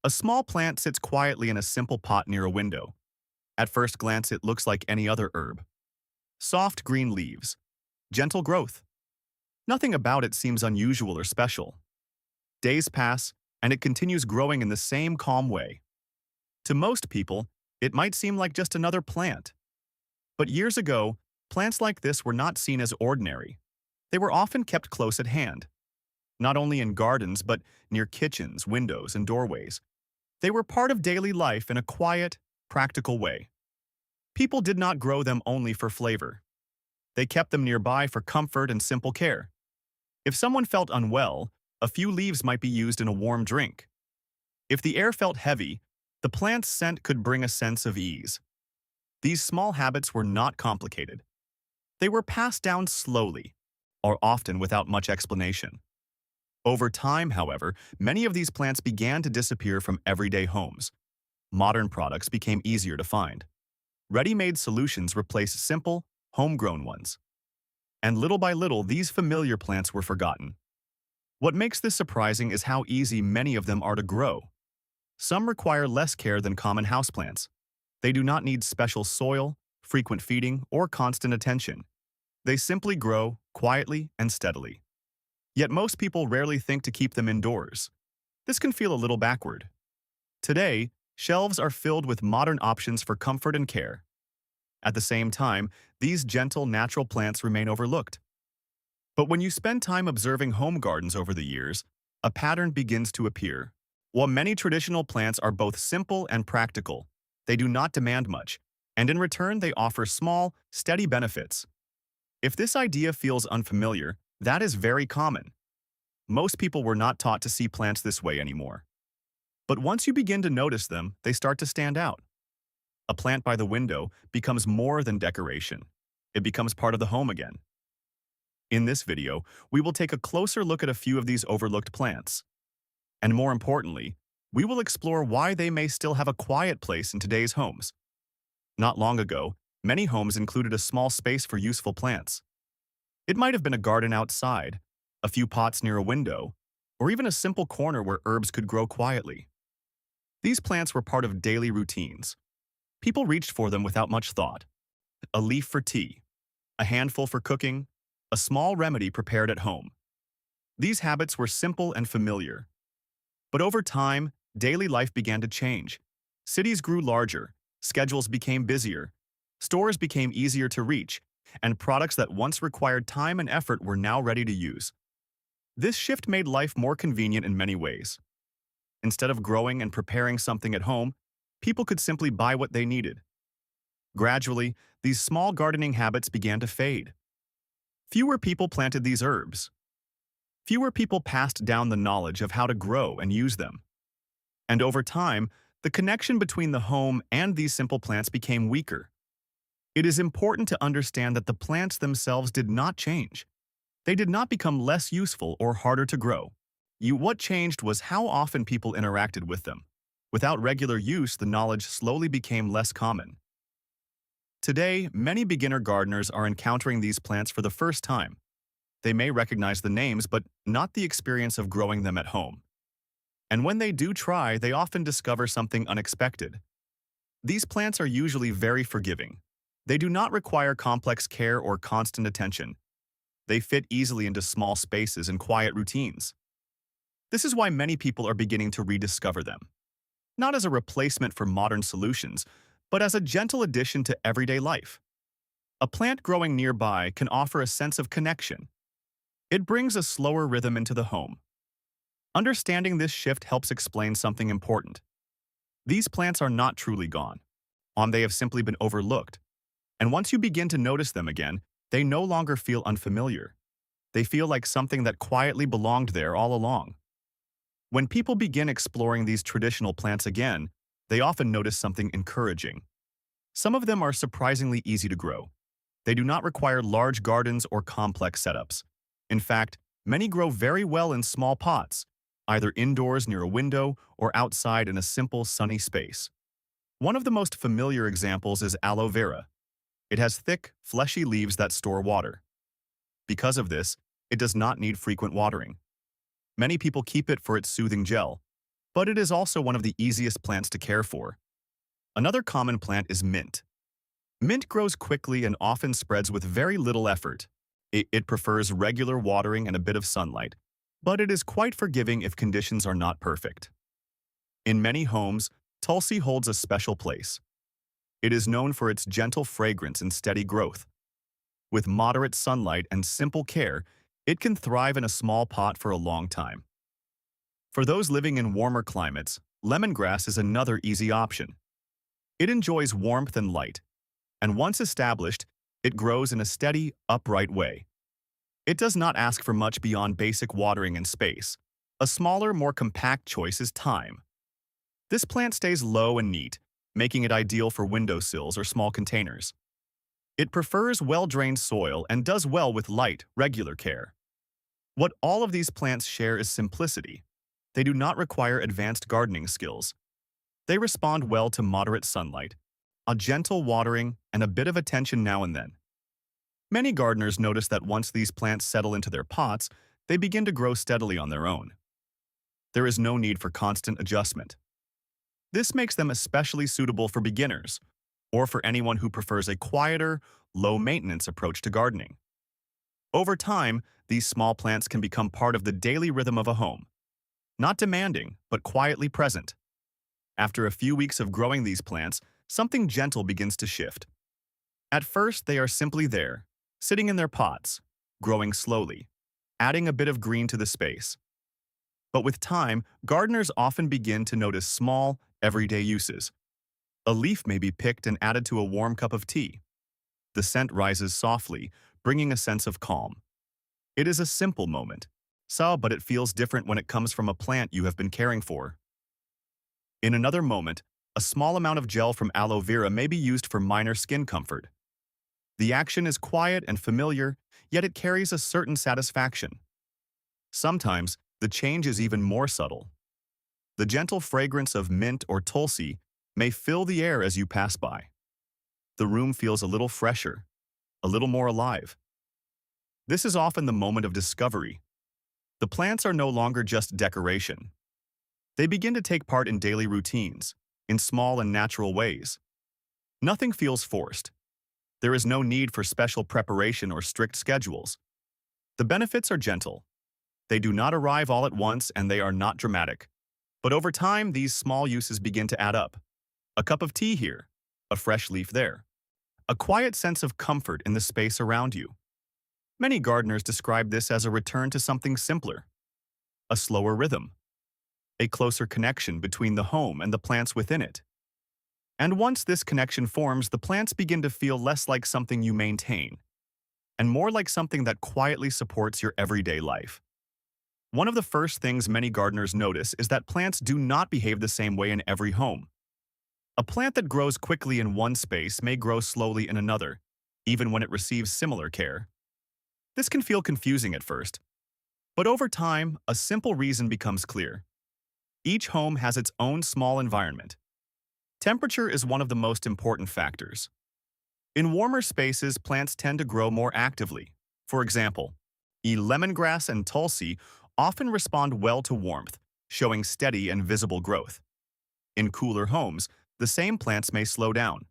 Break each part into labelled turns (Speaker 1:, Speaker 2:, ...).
Speaker 1: A small plant sits quietly in a simple pot near a window. At first glance, it looks like any other herb. Soft green leaves, gentle growth. Nothing about it seems unusual or special. Days pass, and it continues growing in the same calm way. To most people, it might seem like just another plant. But years ago, plants like this were not seen as ordinary. They were often kept close at hand, not only in gardens but near kitchens, windows, and doorways. They were part of daily life in a quiet, practical way. People did not grow them only for flavor. They kept them nearby for comfort and simple care. If someone felt unwell, a few leaves might be used in a warm drink. If the air felt heavy, the plant's scent could bring a sense of ease. These small habits were not complicated. They were passed down slowly, or often without much explanation. Over time, however, many of these plants began to disappear from everyday homes. Modern products became easier to find. Ready-made solutions replaced simple, homegrown ones. And little by little, these familiar plants were forgotten. What makes this surprising is how easy many of them are to grow. Some require less care than common houseplants. They do not need special soil, frequent feeding, or constant attention. They simply grow quietly and steadily. Yet most people rarely think to keep them indoors. This can feel a little backward. Today, shelves are filled with modern options for comfort and care. At the same time, these gentle, natural plants remain overlooked. But when you spend time observing home gardens over the years, a pattern begins to appear. While many traditional plants are both simple and practical, they do not demand much, and in return they offer small, steady benefits. If this idea feels unfamiliar, that is very common. Most people were not taught to see plants this way anymore. But once you begin to notice them, they start to stand out. A plant by the window becomes more than decoration. It becomes part of the home again. In this video, we will take a closer look at a few of these overlooked plants. And more importantly, we will explore why they may still have a quiet place in today's homes. Not long ago, many homes included a small space for useful plants. It might have been a garden outside, a few pots near a window, or even a simple corner where herbs could grow quietly. These plants were part of daily routines. People reached for them without much thought. A leaf for tea, a handful for cooking, a small remedy prepared at home. These habits were simple and familiar. But over time, daily life began to change. Cities grew larger, schedules became busier, stores became easier to reach, and products that once required time and effort were now ready to use. This shift made life more convenient in many ways. Instead of growing and preparing something at home, people could simply buy what they needed. Gradually, these small gardening habits began to fade. Fewer people planted these herbs. Fewer people passed down the knowledge of how to grow and use them. And over time, the connection between the home and these simple plants became weaker. It is important to understand that the plants themselves did not change. They did not become less useful or harder to grow. What changed was how often people interacted with them. Without regular use, the knowledge slowly became less common. Today, many beginner gardeners are encountering these plants for the first time. They may recognize the names, but not the experience of growing them at home. And when they do try, they often discover something unexpected. These plants are usually very forgiving. They do not require complex care or constant attention. They fit easily into small spaces and quiet routines. This is why many people are beginning to rediscover them. Not as a replacement for modern solutions, but as a gentle addition to everyday life. A plant growing nearby can offer a sense of connection. It brings a slower rhythm into the home. Understanding this shift helps explain something important. These plants are not truly gone. They have simply been overlooked. And once you begin to notice them again, they no longer feel unfamiliar. They feel like something that quietly belonged there all along. When people begin exploring these traditional plants again, they often notice something encouraging. Some of them are surprisingly easy to grow. They do not require large gardens or complex setups. In fact, many grow very well in small pots, either indoors near a window or outside in a simple, sunny space. One of the most familiar examples is aloe vera. It has thick, fleshy leaves that store water. Because of this, it does not need frequent watering. Many people keep it for its soothing gel. but it is also one of the easiest plants to care for. Another common plant is mint. Mint grows quickly and often spreads with very little effort. It prefers regular watering and a bit of sunlight, but it is quite forgiving if conditions are not perfect. In many homes, Tulsi holds a special place. It is known for its gentle fragrance and steady growth. With moderate sunlight and simple care, it can thrive in a small pot for a long time. For those living in warmer climates, lemongrass is another easy option. It enjoys warmth and light, and once established, it grows in a steady, upright way. It does not ask for much beyond basic watering and space. A smaller, more compact choice is thyme. This plant stays low and neat, making it ideal for windowsills or small containers. It prefers well-drained soil and does well with light, regular care. What all of these plants share is simplicity. They do not require advanced gardening skills. They respond well to moderate sunlight, a gentle watering, and a bit of attention now and then. Many gardeners notice that once these plants settle into their pots, they begin to grow steadily on their own. There is no need for constant adjustment. This makes them especially suitable for beginners, or for anyone who prefers a quieter, low-maintenance approach to gardening. Over time, these small plants can become part of the daily rhythm of a home. Not demanding, but quietly present. After a few weeks of growing these plants, something gentle begins to shift. At first, they are simply there, sitting in their pots, growing slowly, adding a bit of green to the space. But with time, gardeners often begin to notice small, everyday uses. A leaf may be picked and added to a warm cup of tea. The scent rises softly, bringing a sense of calm. It is a simple moment, but it feels different when it comes from a plant you have been caring for. In another moment, a small amount of gel from aloe vera may be used for minor skin comfort. The action is quiet and familiar, yet it carries a certain satisfaction. Sometimes, the change is even more subtle. The gentle fragrance of mint or tulsi may fill the air as you pass by. The room feels a little fresher, a little more alive. This is often the moment of discovery. The plants are no longer just decoration. They begin to take part in daily routines, in small and natural ways. Nothing feels forced. There is no need for special preparation or strict schedules. The benefits are gentle. They do not arrive all at once and they are not dramatic. But over time, these small uses begin to add up. A cup of tea here, a fresh leaf there. A quiet sense of comfort in the space around you. Many gardeners describe this as a return to something simpler, a slower rhythm, a closer connection between the home and the plants within it. And once this connection forms, the plants begin to feel less like something you maintain, and more like something that quietly supports your everyday life. One of the first things many gardeners notice is that plants do not behave the same way in every home. A plant that grows quickly in one space may grow slowly in another, even when it receives similar care. This can feel confusing at first, but over time, a simple reason becomes clear. Each home has its own small environment. Temperature is one of the most important factors. In warmer spaces, plants tend to grow more actively. For example, lemongrass and tulsi often respond well to warmth, showing steady and visible growth. In cooler homes, the same plants may slow down.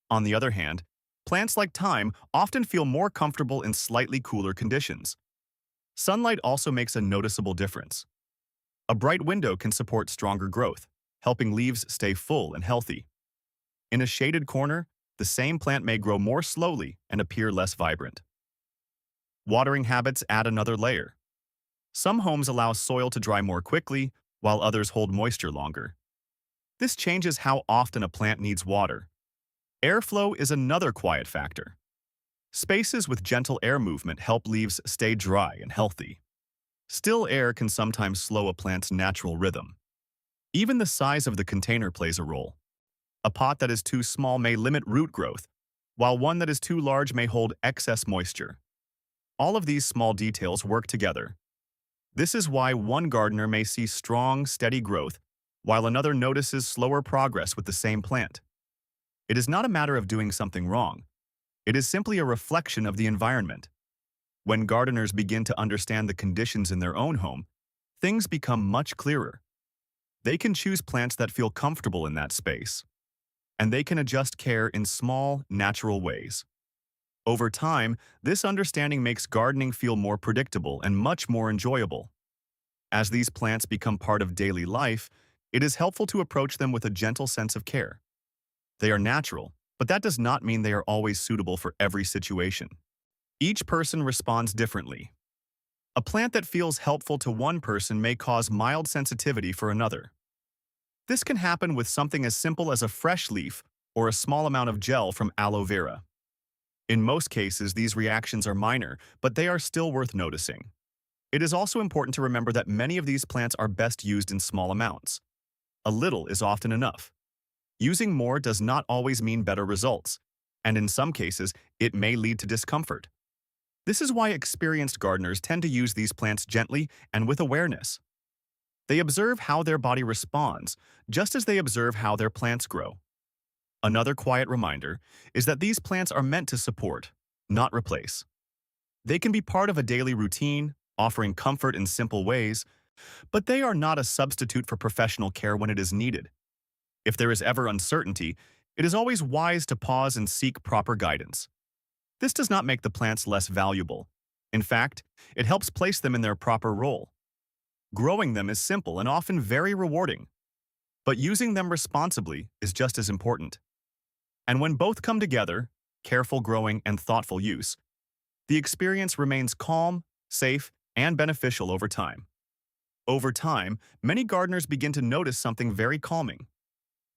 Speaker 1: On the other hand, plants like thyme often feel more comfortable in slightly cooler conditions. Sunlight also makes a noticeable difference. A bright window can support stronger growth, helping leaves stay full and healthy. In a shaded corner, the same plant may grow more slowly and appear less vibrant. Watering habits add another layer. Some homes allow soil to dry more quickly, while others hold moisture longer. This changes how often a plant needs water. Airflow is another quiet factor. Spaces with gentle air movement help leaves stay dry and healthy. Still air can sometimes slow a plant's natural rhythm. Even the size of the container plays a role. A pot that is too small may limit root growth, while one that is too large may hold excess moisture. All of these small details work together. This is why one gardener may see strong, steady growth, while another notices slower progress with the same plant. It is not a matter of doing something wrong. It is simply a reflection of the environment. When gardeners begin to understand the conditions in their own home, things become much clearer. They can choose plants that feel comfortable in that space, and they can adjust care in small, natural ways. Over time, this understanding makes gardening feel more predictable and much more enjoyable. As these plants become part of daily life, it is helpful to approach them with a gentle sense of care. They are natural, but that does not mean they are always suitable for every situation. Each person responds differently. A plant that feels helpful to one person may cause mild sensitivity for another. This can happen with something as simple as a fresh leaf or a small amount of gel from aloe vera. In most cases, these reactions are minor, but they are still worth noticing. It is also important to remember that many of these plants are best used in small amounts. A little is often enough. Using more does not always mean better results, and in some cases, it may lead to discomfort. This is why experienced gardeners tend to use these plants gently and with awareness. They observe how their body responds, just as they observe how their plants grow. Another quiet reminder is that these plants are meant to support, not replace. They can be part of a daily routine, offering comfort in simple ways, but they are not a substitute for professional care when it is needed. If there is ever uncertainty, it is always wise to pause and seek proper guidance. This does not make the plants less valuable. In fact, it helps place them in their proper role. Growing them is simple and often very rewarding, but using them responsibly is just as important. And when both come together, careful growing and thoughtful use, the experience remains calm, safe, and beneficial over time. Over time, many gardeners begin to notice something very calming.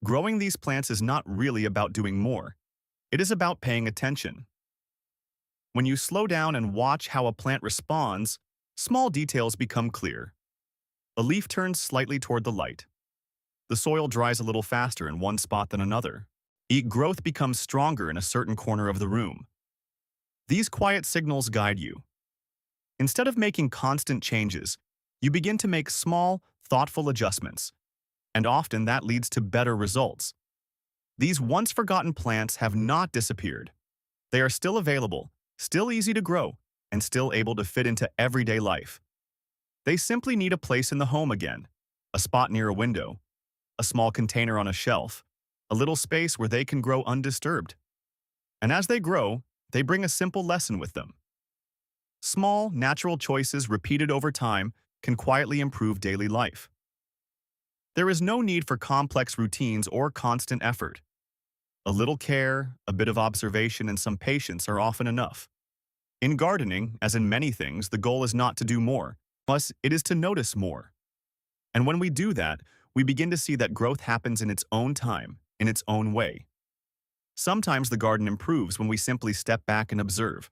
Speaker 1: Growing these plants is not really about doing more. It is about paying attention. When you slow down and watch how a plant responds, small details become clear. A leaf turns slightly toward the light. The soil dries a little faster in one spot than another. Growth becomes stronger in a certain corner of the room. These quiet signals guide you. Instead of making constant changes, you begin to make small, thoughtful adjustments, and often that leads to better results. These once-forgotten plants have not disappeared. They are still available, still easy to grow, and still able to fit into everyday life. They simply need a place in the home again, a spot near a window, a small container on a shelf, a little space where they can grow undisturbed. And as they grow, they bring a simple lesson with them. Small, natural choices repeated over time can quietly improve daily life. There is no need for complex routines or constant effort. A little care, a bit of observation, and some patience are often enough. In gardening, as in many things, the goal is not to do more, but it is to notice more. And when we do that, we begin to see that growth happens in its own time, in its own way. Sometimes the garden improves when we simply step back and observe,